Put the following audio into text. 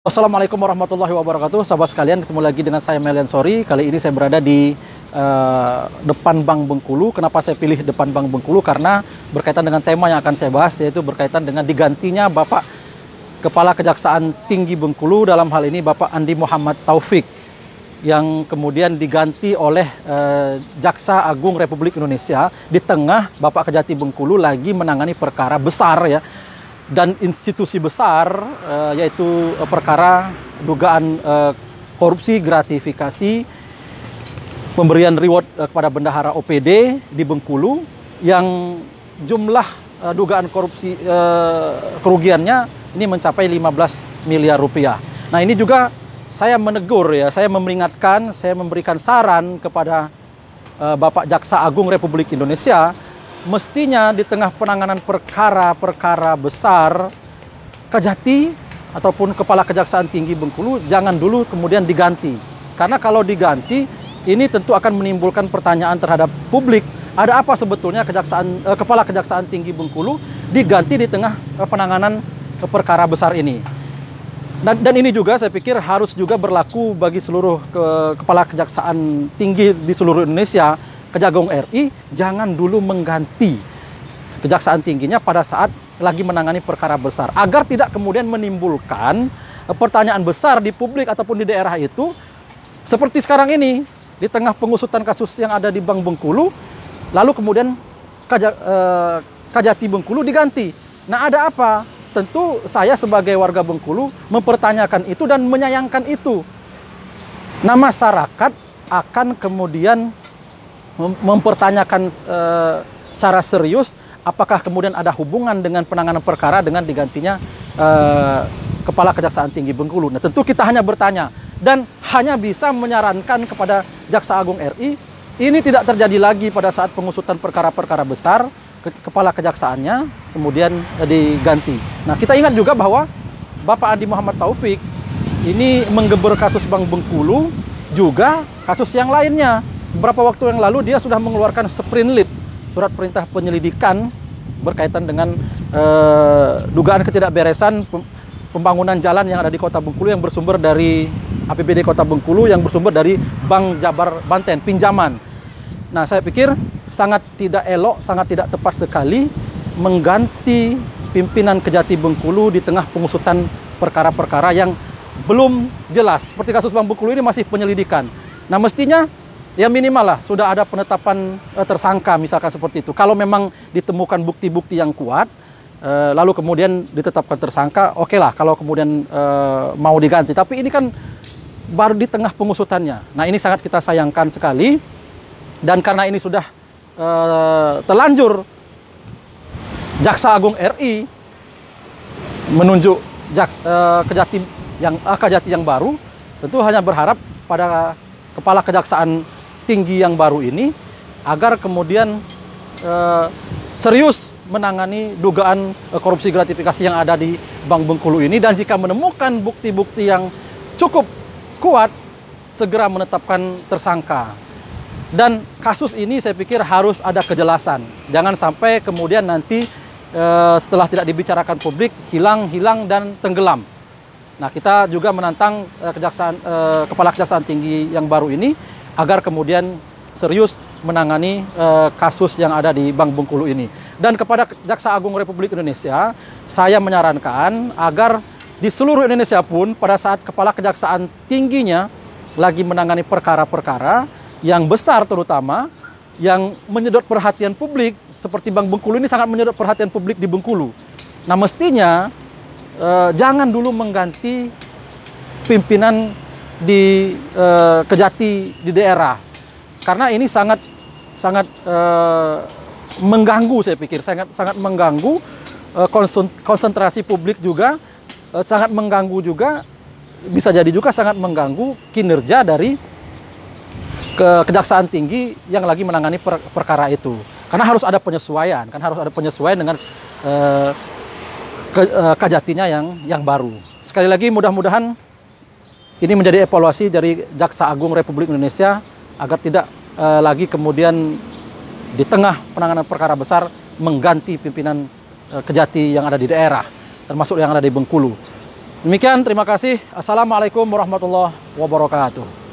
Assalamualaikum warahmatullahi wabarakatuh, sahabat sekalian, ketemu lagi dengan saya Melian Sori. Kali ini saya berada di depan Bank Bengkulu. Kenapa saya pilih depan Bank Bengkulu? Karena berkaitan dengan tema yang akan saya bahas, yaitu berkaitan dengan digantinya Bapak Kepala Kejaksaan Tinggi Bengkulu, dalam hal ini Bapak Andi Muhammad Taufik, yang kemudian diganti oleh Jaksa Agung Republik Indonesia di tengah Bapak Kejati Bengkulu lagi menangani perkara besar ya, dan institusi besar, yaitu perkara dugaan korupsi gratifikasi pemberian reward kepada bendahara OPD di Bengkulu, yang jumlah dugaan korupsi kerugiannya ini mencapai 15 miliar rupiah. Nah, ini juga saya menegur ya, saya memperingatkan, saya memberikan saran kepada Bapak Jaksa Agung Republik Indonesia, mestinya di tengah penanganan perkara-perkara besar, Kejati ataupun Kepala Kejaksaan Tinggi Bengkulu jangan dulu kemudian diganti. Karena kalau diganti, ini tentu akan menimbulkan pertanyaan terhadap publik, ada apa sebetulnya Kepala Kejaksaan Tinggi Bengkulu diganti di tengah penanganan perkara besar ini. Dan ini juga saya pikir harus juga berlaku bagi seluruh Kepala Kejaksaan Tinggi di seluruh Indonesia. Kejagung RI jangan dulu mengganti kejaksaan tingginya pada saat lagi menangani perkara besar, agar tidak kemudian menimbulkan pertanyaan besar di publik ataupun di daerah itu, seperti sekarang ini di tengah pengusutan kasus yang ada di Bank Bengkulu, lalu kemudian Kejati Bengkulu diganti. Nah, ada apa? Tentu saya sebagai warga Bengkulu mempertanyakan itu dan menyayangkan itu. Nah, masyarakat akan kemudian mempertanyakan secara serius apakah kemudian ada hubungan dengan penanganan perkara dengan digantinya Kepala Kejaksaan Tinggi Bengkulu. Nah, tentu kita hanya bertanya dan hanya bisa menyarankan kepada Jaksa Agung RI, ini tidak terjadi lagi pada saat pengusutan perkara-perkara besar, Kepala Kejaksaannya kemudian diganti. Nah, kita ingat juga bahwa Bapak Andi Muhammad Taufik ini menggeber kasus Bank Bengkulu, juga kasus yang lainnya. Beberapa waktu yang lalu dia sudah mengeluarkan sprint surat perintah penyelidikan berkaitan dengan dugaan ketidakberesan pembangunan jalan yang ada di Kota Bengkulu yang bersumber dari APBD Kota Bengkulu, yang bersumber dari Bank Jabar Banten, pinjaman. Nah, saya pikir sangat tidak elok, sangat tidak tepat sekali mengganti pimpinan Kejati Bengkulu di tengah pengusutan perkara-perkara yang belum jelas. Seperti kasus Bank Bengkulu ini masih penyelidikan. Nah, mestinya ya minimal lah sudah ada penetapan tersangka, misalkan seperti itu. Kalau memang ditemukan bukti-bukti yang kuat, lalu kemudian ditetapkan tersangka, oke lah kalau kemudian mau diganti. Tapi ini kan baru di tengah pengusutannya. Nah, ini sangat kita sayangkan sekali. Dan karena ini sudah terlanjur Jaksa Agung RI menunjuk Kejati yang baru, tentu hanya berharap pada Kepala Kejaksaan Tinggi yang baru ini agar kemudian serius menangani dugaan korupsi gratifikasi yang ada di Bank Bengkulu ini, dan jika menemukan bukti-bukti yang cukup kuat, segera menetapkan tersangka. Dan kasus ini saya pikir harus ada kejelasan. Jangan sampai kemudian nanti setelah tidak dibicarakan publik, hilang dan tenggelam. Nah, kita juga menantang Kepala Kejaksaan Tinggi yang baru ini agar kemudian serius menangani kasus yang ada di Bank Bengkulu ini. Dan kepada Jaksa Agung Republik Indonesia, saya menyarankan agar di seluruh Indonesia pun pada saat Kepala Kejaksaan Tingginya lagi menangani perkara-perkara yang besar, terutama yang menyedot perhatian publik, seperti Bank Bengkulu ini sangat menyedot perhatian publik di Bengkulu. Nah, mestinya jangan dulu mengganti pimpinan di Kejati di daerah, karena ini sangat mengganggu, saya pikir sangat mengganggu konsentrasi publik, juga sangat mengganggu, juga bisa jadi juga sangat mengganggu kinerja dari Kejaksaan Tinggi yang lagi menangani perkara itu. Karena harus ada penyesuaian, dengan Kejatinya yang baru. Sekali lagi, mudah-mudahan ini menjadi evaluasi dari Jaksa Agung Republik Indonesia agar tidak lagi kemudian di tengah penanganan perkara besar mengganti pimpinan Kejati yang ada di daerah, termasuk yang ada di Bengkulu. Demikian, terima kasih. Assalamualaikum warahmatullahi wabarakatuh.